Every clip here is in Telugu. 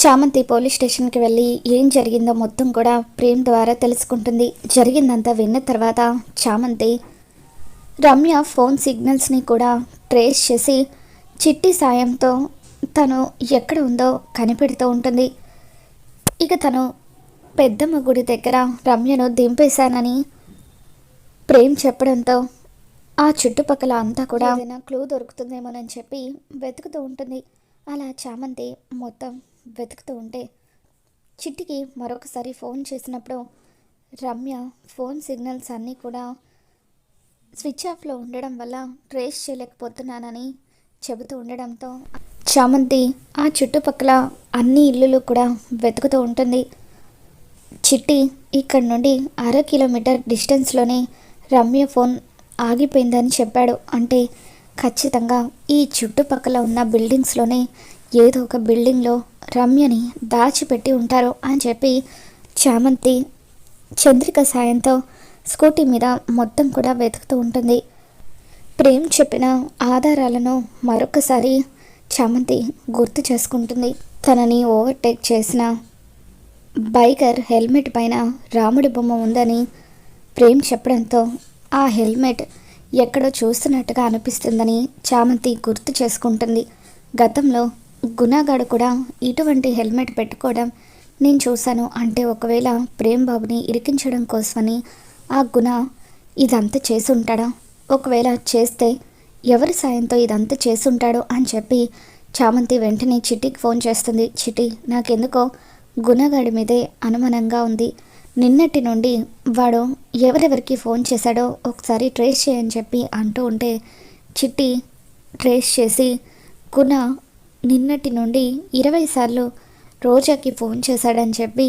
చామంతి పోలీస్ స్టేషన్కి వెళ్ళి ఏం జరిగిందో మొత్తం కూడా ప్రేమ్ ద్వారా తెలుసుకుంటుంది. జరిగిందంతా విన్న తర్వాత చామంతి రమ్య ఫోన్ సిగ్నల్స్ని కూడా ట్రేస్ చేసి చిట్టి సాయంతో తను ఎక్కడ ఉందో కనిపెడుతూ ఉంటుంది. ఇక తను పెద్దమ్మ గుడి దగ్గర రమ్యను దింపేశానని ప్రేమ్ చెప్పడంతో ఆ చుట్టుపక్కల అంతా కూడా ఏదైనా క్లూ దొరుకుతుందేమోనని చెప్పి వెతుకుతూ ఉంటుంది. అలా చామంతి మొత్తం వెతుకుతూ ఉంటే చిట్టికి మరొకసారి ఫోన్ చేసినప్పుడు రమ్య ఫోన్ సిగ్నల్స్ అన్నీ కూడా స్విచ్ ఆఫ్లో ఉండడం వల్ల ట్రేస్ చేయలేకపోతున్నానని చెబుతూ ఉండడంతో చామంతి ఆ చుట్టుపక్కల అన్ని ఇల్లులు కూడా వెతుకుతూ ఉంటుంది. చిట్టి ఇక్కడ నుండి 1/2 కిలోమీటర్ డిస్టెన్స్లోనే రమ్య ఫోన్ ఆగిపోయిందని చెప్పాడు. అంటే ఖచ్చితంగా ఈ చుట్టుపక్కల ఉన్న బిల్డింగ్స్లోనే ఏదో ఒక బిల్డింగ్లో రమ్యని దాచిపెట్టి ఉంటారు అని చెప్పి చామంతి చంద్రిక సాయంతో స్కూటీ మీద మొత్తం కూడా వెతుకుతూ ఉంటుంది. ప్రేమ్ చెప్పిన ఆధారాలను మరొకసారి చామంతి గుర్తు చేసుకుంటుంది. తనని ఓవర్టేక్ చేసిన బైకర్ హెల్మెట్ పైన రాముడి బొమ్మ ఉందని ప్రేమ్ చెప్పడంతో ఆ హెల్మెట్ ఎక్కడో చూస్తున్నట్టుగా అనిపిస్తుందని చామంతి గుర్తు చేసుకుంటుంది. గతంలో గుణగాడు కూడా ఇటువంటి హెల్మెట్ పెట్టుకోవడం నేను చూశాను. అంటే ఒకవేళ ప్రేమ్ బాబుని ఇరికించడం కోసమని ఆ గుణ ఇదంతా చేసి ఉంటాడా? ఒకవేళ చేస్తే ఎవరి సాయంతో ఇదంతా చేసి ఉంటాడు అని చెప్పి చామంతి వెంటనే చిట్టికి ఫోన్ చేస్తుంది. చిట్టి, నాకెందుకో గుణగాడి మీదే అనుమానంగా ఉంది. నిన్నటి నుండి వాడు ఎవరెవరికి ఫోన్ చేశాడో ఒకసారి ట్రేస్ చేయని చెప్పి అంటూ ఉంటే చిట్టి ట్రేస్ చేసి గుణ నిన్నటి నుండి 20 సార్లు రోజాకి ఫోన్ చేశాడని చెప్పి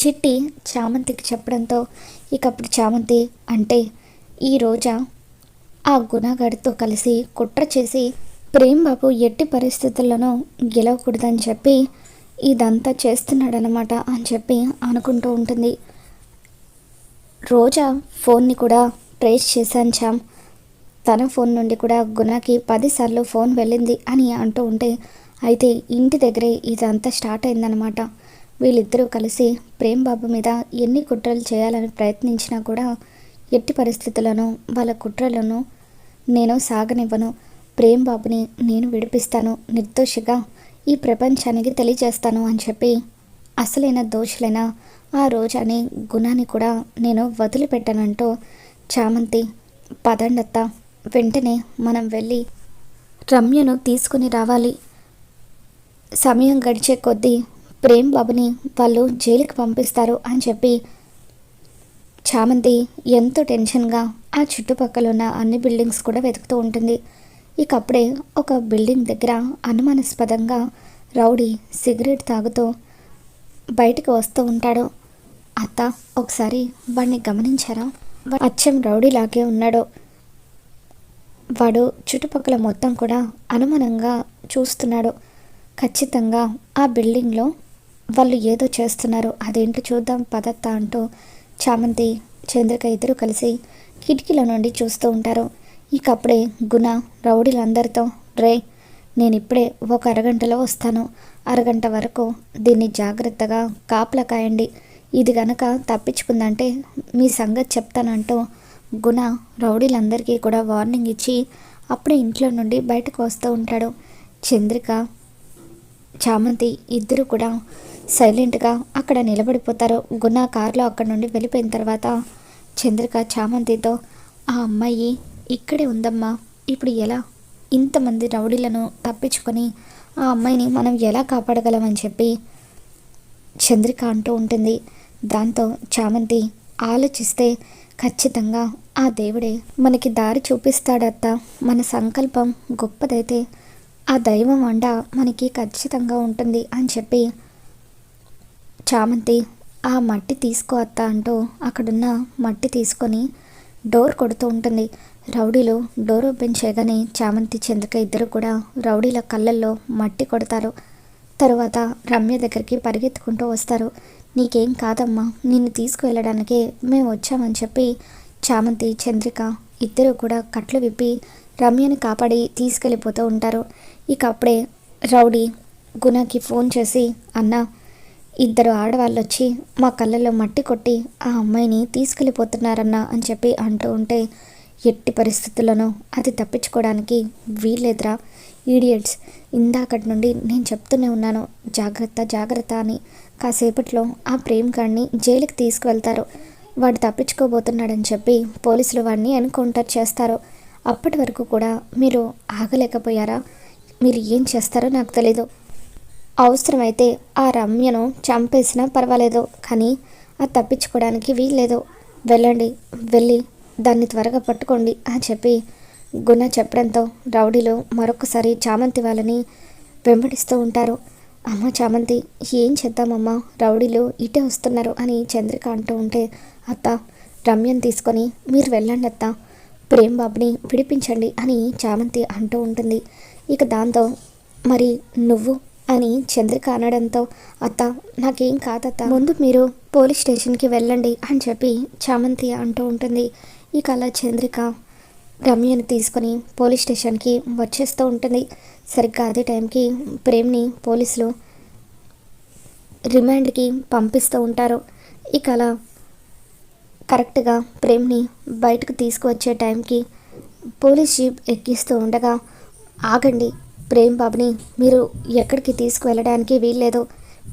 చిట్టి చామంతికి చెప్పడంతో ఇకప్పుడు చామంతి అంటే ఈ రోజా ఆ గుణగాడితో కలిసి కుట్ర చేసి ప్రేమ్ బాబు ఎట్టి పరిస్థితుల్లోనూ గెలవకూడదని చెప్పి ఇదంతా చేస్తున్నాడనమాట అని చెప్పి అనుకుంటూ ఉంటుంది. రోజా ఫోన్ని కూడా ట్రేస్ చేశాను చామ్, తన ఫోన్ నుండి కూడా గుణకి 10 సార్లు ఫోన్ వెళ్ళింది అని అంటూ ఉంటే అయితే ఇంటి దగ్గరే ఇదంతా స్టార్ట్ అయిందనమాట. వీళ్ళిద్దరూ కలిసి ప్రేమ్ బాబు మీద ఎన్ని కుట్రలు చేయాలని ప్రయత్నించినా కూడా ఎట్టి పరిస్థితులను వాళ్ళ కుట్రలను నేను సాగనివ్వను. ప్రేమ్ బాబుని నేను విడిపిస్తాను, నిర్దోషిగా ఈ ప్రపంచానికి తెలియజేస్తాను అని చెప్పి అసలైన దోషులైన ఆ రోజాని గుణాన్ని కూడా నేను వదిలిపెట్టానంటూ చామంతి పదండత్త, వెంటనే మనం వెళ్ళి రమ్యను తీసుకుని రావాలి. సమయం గడిచే కొద్దీ ప్రేమ్ బాబుని వాళ్ళు జైలుకి పంపిస్తారు అని చెప్పి చామంతి ఎంతో టెన్షన్గా ఆ చుట్టుపక్కల ఉన్న అన్ని బిల్డింగ్స్ కూడా వెతుకుతూ ఉంటుంది. ఇక అప్పుడే ఒక బిల్డింగ్ దగ్గర అనుమానాస్పదంగా రౌడీ సిగరెట్ తాగుతూ బయటకు వస్తూ ఉంటాడు. అత్త, ఒకసారి వాడిని గమనించారా? అచ్చం రౌడీలాగే ఉన్నాడు. వాడు చుట్టుపక్కల మొత్తం కూడా అనుమానంగా చూస్తున్నాడు. ఖచ్చితంగా ఆ బిల్డింగ్లో వాళ్ళు ఏదో చేస్తున్నారు, అదేంటో చూద్దాం పదత్త అంటూ చామంతి చంద్రిక ఇద్దరు కలిసి కిటికీల నుండి చూస్తూ ఉంటారు. ఇక అప్పుడే గుణ రౌడీలందరితో, రే నేను ఇప్పుడే ఒక అరగంటలో వస్తాను, అరగంట వరకు దీన్ని జాగ్రత్తగా కాపలా కాయండి, ఇది గనక తప్పించుకుందంటే మీ సంగతి చెప్తానంటూ గుణ రౌడీలందరికీ కూడా వార్నింగ్ ఇచ్చి అప్పుడే ఇంట్లో నుండి బయటకు వస్తూ ఉంటాడు. చంద్రిక చామంతి ఇద్దరు కూడా సైలెంట్గా అక్కడ నిలబడిపోతారు. గుణ కారులో అక్కడ నుండి వెళ్ళిపోయిన తర్వాత చంద్రిక చామంతితో, ఆ అమ్మాయి ఇక్కడే ఉందమ్మా, ఇప్పుడు ఎలా ఇంతమంది రౌడీలను తప్పించుకొని ఆ అమ్మాయిని మనం ఎలా కాపాడగలమని చెప్పి చంద్రిక అంటూ ఉంటుంది. దాంతో చామంతి ఆలోచిస్తే ఖచ్చితంగా ఆ దేవుడే మనకి దారి చూపిస్తాడత్త, మన సంకల్పం గొప్పదైతే ఆ దైవం అండ మనకి ఖచ్చితంగా ఉంటుంది అని చెప్పి చామంతి ఆ మట్టి తీసుకో అత్త అంటూ అక్కడున్న మట్టి తీసుకొని డోర్ కొడుతూ ఉంటుంది. రౌడీలు డోర్ ఓపెన్ చేయగానే చామంతి చంద్రిక ఇద్దరు కూడా రౌడీల కళ్ళల్లో మట్టి కొడతారు. తరువాత రమ్య దగ్గరికి పరిగెత్తుకుంటూ వస్తారు. నీకేం కాదమ్మా, నిన్ను తీసుకువెళ్ళడానికే మేము వచ్చామని చెప్పి చామంతి చంద్రిక ఇద్దరు కూడా కట్లు విప్పి రమ్యని కాపాడి తీసుకెళ్ళిపోతూ ఉంటారు. ఇక అప్పుడే రౌడీ గుణకి ఫోన్ చేసి, అన్న, ఇద్దరు ఆడవాళ్ళు వచ్చి మా కళ్ళల్లో మట్టి కొట్టి ఆ అమ్మాయిని తీసుకెళ్ళిపోతున్నారన్నా అని చెప్పి అంటూ ఉంటే, ఎట్టి పరిస్థితుల్లోనూ అది తప్పించుకోవడానికి వీల్లేదురా ఈడియట్స్, ఇందాకటి నుండి నేను చెప్తూనే ఉన్నాను జాగ్రత్త జాగ్రత్త అని. కాసేపట్లో ఆ ప్రేమ్ గాడిని జైలుకి తీసుకువెళ్తారు. వాడు తప్పించుకోబోతున్నాడని చెప్పి పోలీసులు వాడిని ఎన్కౌంటర్ చేస్తారు. అప్పటి వరకు కూడా మీరు ఆగలేకపోయారా? మీరు ఏం చేస్తారో నాకు తెలీదు. అవసరమైతే ఆ రమ్యను చంపేసినా పర్వాలేదు, కానీ అది తప్పించుకోవడానికి వీల్లేదు. వెళ్ళండి, వెళ్ళి దాన్ని త్వరగా పట్టుకోండి అని చెప్పి గుణ చెప్పడంతో రౌడీలు మరొకసారి చామంతి వాళ్ళని వెంబడిస్తూ ఉంటారు. అమ్మ చామంతి, ఏం చేద్దామమ్మా, రౌడీలు ఇటే వస్తున్నారు అని చంద్రిక అంటూ ఉంటే, అత్త, రమ్యను తీసుకొని మీరు వెళ్ళండి అత్త, ప్రేమ్ బాబుని విడిపించండి అని చామంతి అంటూ ఉంటుంది. ఇక దాంతో మరి నువ్వు అని చంద్రిక అనడంతో, అత్త నాకేం కాదత్త, ముందు మీరు పోలీస్ స్టేషన్కి వెళ్ళండి అని చెప్పి చామంతి అంటూ ఉంటుంది. ఇక అలా చంద్రిక రమ్యని తీసుకొని పోలీస్ స్టేషన్కి వచ్చేస్తూ ఉంటుంది. సరిగ్గా అదే టైంకి ప్రేమ్ని పోలీసులు రిమాండ్కి పంపిస్తూ ఉంటారు. ఇక అలా కరెక్ట్గా ప్రేమ్ని బయటకు తీసుకువచ్చే టైంకి పోలీస్ జీప్ ఎక్కిస్తూ ఉండగా, ఆగండి, ప్రేమ్ బాబుని మీరు ఎక్కడికి తీసుకువెళ్ళడానికి వీల్లేదు.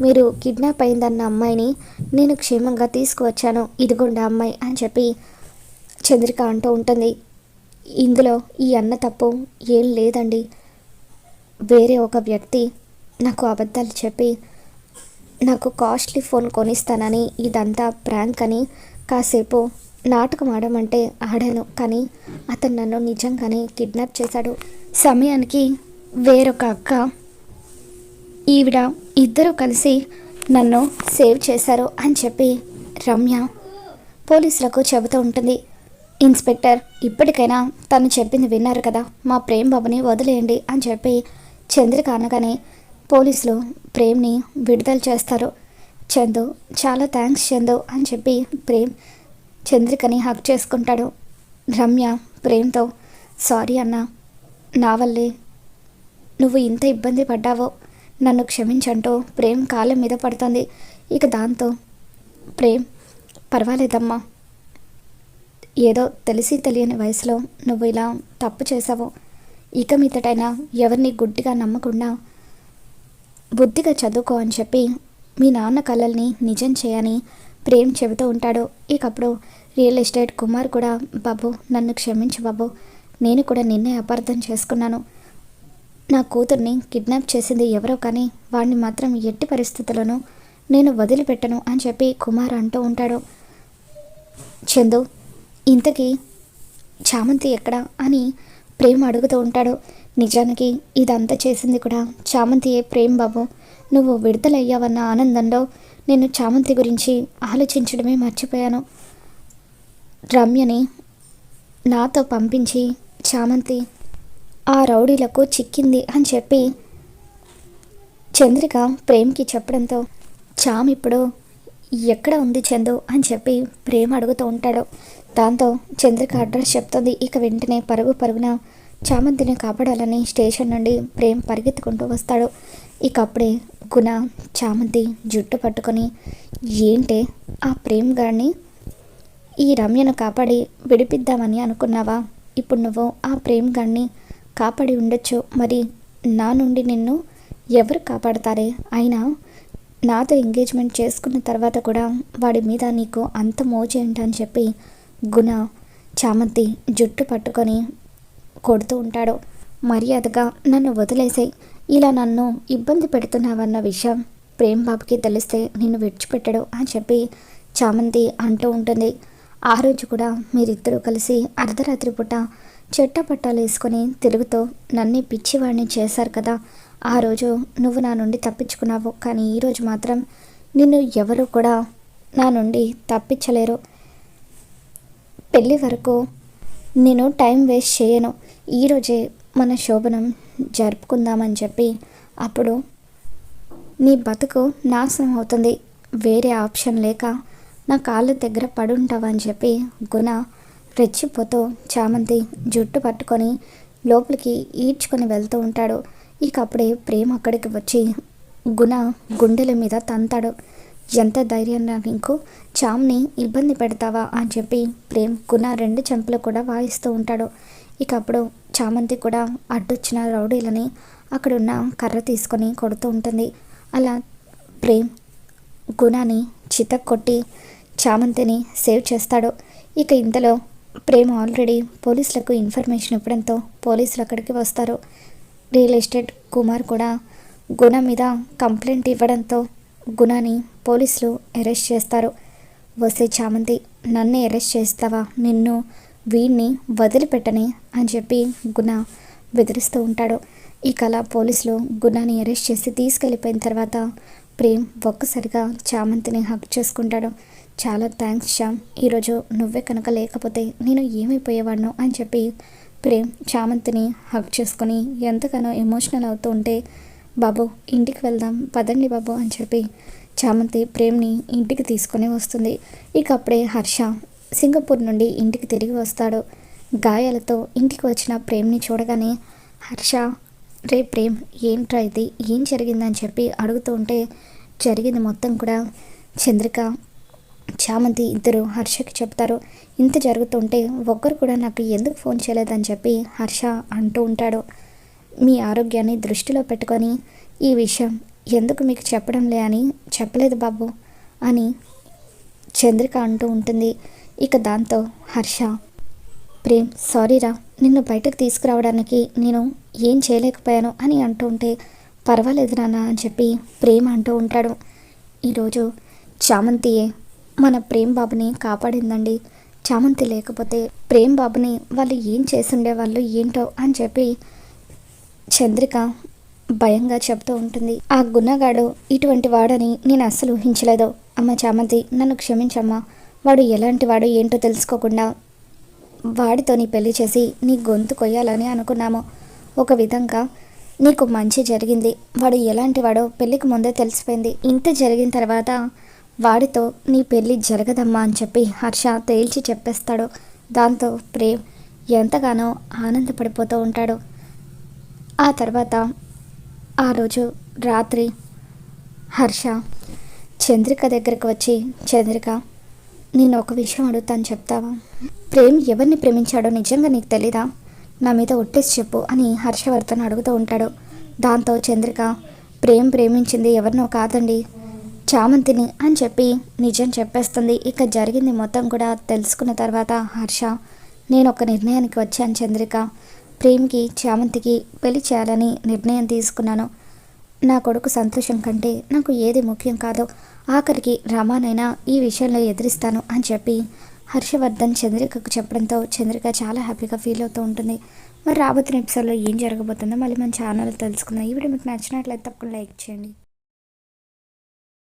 మీరు కిడ్నాప్ అయిందన్న అమ్మాయిని నేను క్షేమంగా తీసుకువచ్చాను, ఇదిగోండి అమ్మాయి అని చెప్పి చంద్రిక అంటూ ఉంటుంది. ఇందులో ఈ అన్న తప్పు ఏం లేదండి. వేరే ఒక వ్యక్తి నాకు అబద్ధాలు చెప్పి నాకు కాస్ట్లీ ఫోన్ కొనిస్తానని, ఇదంతా ప్రాంక్ అని కాసేపు నాటకం ఆడమంటే ఆడాను, కానీ అతను నన్ను నిజంగానే కిడ్నాప్ చేశాడు. సమయానికి వేరొక అక్క, ఈవిడ, ఇద్దరూ కలిసి నన్ను సేవ్ చేశారు అని చెప్పి రమ్య పోలీసులకు చెబుతూ ఉంటుంది. ఇన్స్పెక్టర్, ఇప్పటికైనా తను చెప్పింది విన్నారు కదా, మా ప్రేమ్ బాబుని వదిలేయండి అని చెప్పి చంద్రిక అనగానే పోలీసులు ప్రేమ్ని విడుదల చేస్తారు. చందు, చాలా థ్యాంక్స్ చందు అని చెప్పి ప్రేమ్ చంద్రికని హక్ చేసుకుంటాడు. రమ్య ప్రేమ్తో, సారీ అన్న, నా వల్లే నువ్వు ఇంత ఇబ్బంది పడ్డావో, నన్ను క్షమించంటూ ప్రేమ్ కాళ్ళ మీద పడుతుంది. ఇక దాంతో ప్రేమ్, పర్వాలేదమ్మా, ఏదో తెలిసి తెలియని వయసులో నువ్వు ఇలా తప్పు చేసావు. ఇక మీదటైనా ఎవరిని గుడ్డిగా నమ్మకుండా బుద్ధిగా చదువుకో అని చెప్పి మీ నాన్న కలల్ని నిజం చేయని ప్రేమ్ చెబుతూ ఉంటాడు. ఇకప్పుడు రియల్ ఎస్టేట్ కుమార్ కూడా, బాబు నన్ను క్షమించు బాబు, నేను కూడా నిన్నే అపార్థం చేసుకున్నాను. నా కూతుర్ని కిడ్నాప్ చేసింది ఎవరో, కానీ వాడిని మాత్రం ఎట్టి పరిస్థితుల్లోనూ నేను వదిలిపెట్టను అని చెప్పి కుమార్ అంటూ ఉంటాడు. చందు, ఇంతకీ చామంతి ఎక్కడా అని ప్రేమ్ అడుగుతూ ఉంటాడు. నిజానికి ఇదంతా చేసింది కూడా చామంతియే ప్రేమ్ బాబు. నువ్వు విడుదలయ్యావన్న ఆనందంలో నేను చామంతి గురించి ఆలోచించడమే మర్చిపోయాను. రమ్యని నాతో పంపించి చామంతి ఆ రౌడీలకు చిక్కింది అని చెప్పి చంద్రిక ప్రేమ్కి చెప్పడంతో, చామ్ ఇప్పుడు ఎక్కడ ఉంది చందు అని చెప్పి ప్రేమ్ అడుగుతూ ఉంటాడు. దాంతో చంద్రిక అడ్రస్ చెప్తుంది. ఇక వెంటనే పరుగున చామంతిని కాపాడాలని స్టేషన్ నుండి ప్రేమ్ పరిగెత్తుకుంటూ వస్తాడు. ఇక అప్పుడే గుణ చామంతి జుట్టు పట్టుకొని, ఏంటే ఆ ప్రేమ్ గాడిని ఈ రమ్యను కాపాడి విడిపిద్దామని అనుకున్నావా? ఇప్పుడు నువ్వు ఆ ప్రేమ్ గాడిని కాపాడి ఉండొచ్చు, మరి నా నుండి నిన్ను ఎవరు కాపాడతారే? అయినా నాతో ఎంగేజ్మెంట్ చేసుకున్న తర్వాత కూడా వాడి మీద నీకు అంత మోజు ఏంటని చెప్పి గుణ చామంతి జుట్టు పట్టుకొని కొడుతూ ఉంటాడు. మర్యాదగా నన్ను వదిలేసాయి, ఇలా నన్ను ఇబ్బంది పెడుతున్నావన్న విషయం ప్రేమ్ బాబుకి తెలిస్తే నిన్ను విడిచిపెట్టడు అని చెప్పి చామంతి అంటూ ఉంటుంది. ఆ రోజు కూడా మీరిద్దరూ కలిసి అర్ధరాత్రి పూట చెట్టపట్టాలు వేసుకొని తిరుగుతూ నన్ను పిచ్చివాడిని చేశారు కదా, ఆ రోజు నువ్వు నా నుండి తప్పించుకున్నావు, కానీ ఈరోజు మాత్రం నిన్ను ఎవరు కూడా నా నుండి తప్పించలేరు. పెళ్ళి వరకు నేను టైం వేస్ట్ చేయను, ఈరోజే మన శోభనం జరుపుకుందామని చెప్పి, అప్పుడు నీ బతుకు నాశనం అవుతుంది, వేరే ఆప్షన్ లేక నా కాళ్ళ దగ్గర పడుంటావని చెప్పి గుణ రెచ్చిపోతూ చామంతి జుట్టు పట్టుకొని లోపలికి ఈడ్చుకొని వెళ్తూ ఉంటాడు. ఇక అప్పుడే ప్రేమ అక్కడికి వచ్చి గుణ గుండెల మీద తంతాడు. ఎంత ధైర్యం నీకు, చామ్ని ఇబ్బంది పెడతావా అని చెప్పి ప్రేమ్ గుణ 2 చెంపలు కూడా వాయిస్తూ ఉంటాడు. ఇక అప్పుడు చామంతి కూడా అడ్డొచ్చిన రౌడీలని అక్కడున్న కర్ర తీసుకొని కొడుతూ ఉంటుంది. అలా ప్రేమ్ గుణాన్ని చితక్కొట్టి చామంతిని సేవ్ చేస్తాడు. ఇక ఇంతలో ప్రేమ్ ఆల్రెడీ పోలీసులకు ఇన్ఫర్మేషన్ ఇవ్వడంతో పోలీసులు అక్కడికి వస్తారు. రియల్ ఎస్టేట్ కుమార్ కూడా గుణ మీద కంప్లైంట్ ఇవ్వడంతో గుణాని పోలీసులు అరెస్ట్ చేస్తారు. వస్తే చామంతి, నన్ను అరెస్ట్ చేస్తావా, నిన్ను వీడిని వదిలిపెట్టని అని చెప్పి గుణ బెదిరిస్తూ ఉంటాడు. ఇక అలా పోలీసులు గుణాన్ని అరెస్ట్ చేసి తీసుకెళ్ళిపోయిన తర్వాత ప్రేమ్ ఒక్కసారిగా చామంతిని హక్ చేసుకుంటాడు. చాలా థ్యాంక్స్ శ్యామ్, ఈరోజు నువ్వే కనుక లేకపోతే నేను ఏమైపోయేవాడిను అని చెప్పి ప్రేమ్ చామంతిని హక్ చేసుకొని ఎంతగానో ఎమోషనల్ అవుతూ ఉంటే, బాబు ఇంటికి వెళ్దాం పదండి బాబు అని చెప్పి చామంతి ప్రేమ్ని ఇంటికి తీసుకొని వస్తుంది. ఇక అప్పుడే హర్ష సింగపూర్ నుండి ఇంటికి తిరిగి వస్తాడు. గాయాలతో ఇంటికి వచ్చిన ప్రేమ్ని చూడగానే హర్ష, రే ప్రేమ్ ఏంట్రా ఇది, ఏం జరిగిందని చెప్పి అడుగుతూ ఉంటే జరిగింది మొత్తం కూడా చంద్రిక చామంతి ఇద్దరు హర్షకి చెప్తారు. ఇంత జరుగుతుంటే ఒక్కరు కూడా నాకు ఎందుకు ఫోన్ చేయలేదని చెప్పి హర్ష అంటూ ఉంటాడు. మీ ఆరోగ్యాన్ని దృష్టిలో పెట్టుకొని ఈ విషయం ఎందుకు మీకు చెప్పడంలే అని చెప్పలేదు బాబు అని చంద్రిక అంటూ ఉంటుంది. ఇక దాంతో హర్ష, ప్రేమ్ సారీరా, నిన్ను బయటకు తీసుకురావడానికి నేను ఏం చేయలేకపోయాను అని అంటూ ఉంటే, పర్వాలేదు నాన్న అని చెప్పి ప్రేమ్ అంటూ ఉంటాడు. ఈరోజు చామంతియే మన ప్రేమ్ బాబుని కాపాడిందండి. చామంతి లేకపోతే ప్రేమ్ బాబుని వాళ్ళు ఏం చేసుండేవాళ్ళు ఏంటో అని చెప్పి చంద్రిక భయంగా చెప్తూ ఉంటుంది. ఆ గున్నగాడు ఇటువంటి వాడని నేను అస్సలు ఊహించలేదు. అమ్మ చామంతి, నన్ను క్షమించమ్మా. వాడు ఎలాంటి వాడు ఏంటో తెలుసుకోకుండా వాడితో నీ పెళ్లి చేసి నీ గొంతు కొయ్యాలని అనుకున్నాము. ఒక విధంగా నీకు మంచి జరిగింది. వాడు ఎలాంటి వాడో పెళ్ళికి ముందే తెలిసిపోయింది. ఇంత జరిగిన తర్వాత వాడితో నీ పెళ్ళి జరగదమ్మా అని చెప్పి హర్ష తేల్చి చెప్పేస్తాడు. దాంతో ప్రేమ్ ఎంతగానో ఆనందపడిపోతూ ఉంటాడు. ఆ తర్వాత ఆ రోజు రాత్రి హర్ష చంద్రిక దగ్గరకు వచ్చి, చంద్రిక నేను ఒక విషయం అడుగుతాను చెప్తావా? ప్రేమ్ ఎవరిని ప్రేమించాడో నిజంగా నీకు తెలీదా? నా మీద ఒట్టేసి చెప్పు అని హర్షవర్ధన్ అడుగుతూ ఉంటాడు. దాంతో చంద్రిక, ప్రేమ్ ప్రేమించింది ఎవరినో కాదండి, చామంతిని అని చెప్పి నిజం చెప్పేస్తుంది. ఇక జరిగింది మొత్తం కూడా తెలుసుకున్న తర్వాత హర్ష, నేను ఒక నిర్ణయానికి వచ్చాను చంద్రిక. ప్రేమ్కి చామంతికి పెళ్లి చేయాలని నిర్ణయం తీసుకున్నాను. నా కొడుకు సంతోషం కంటే నాకు ఏది ముఖ్యం కాదు. ఆఖరికి రామానైనా ఈ విషయంలో ఎదిరిస్తాను అని చెప్పి హర్షవర్ధన్ చంద్రికకు చెప్పడంతో చంద్రిక చాలా హ్యాపీగా ఫీల్ అవుతూ ఉంటుంది. మరి రాబోతున్న ఎపిసోడ్లో ఏం జరగబోతుందో మళ్ళీ మన ఛానల్ తెలుసుకుందాం. ఈ వీడియో మీకు నచ్చినట్లయితే తప్పకుండా లైక్ చేయండి.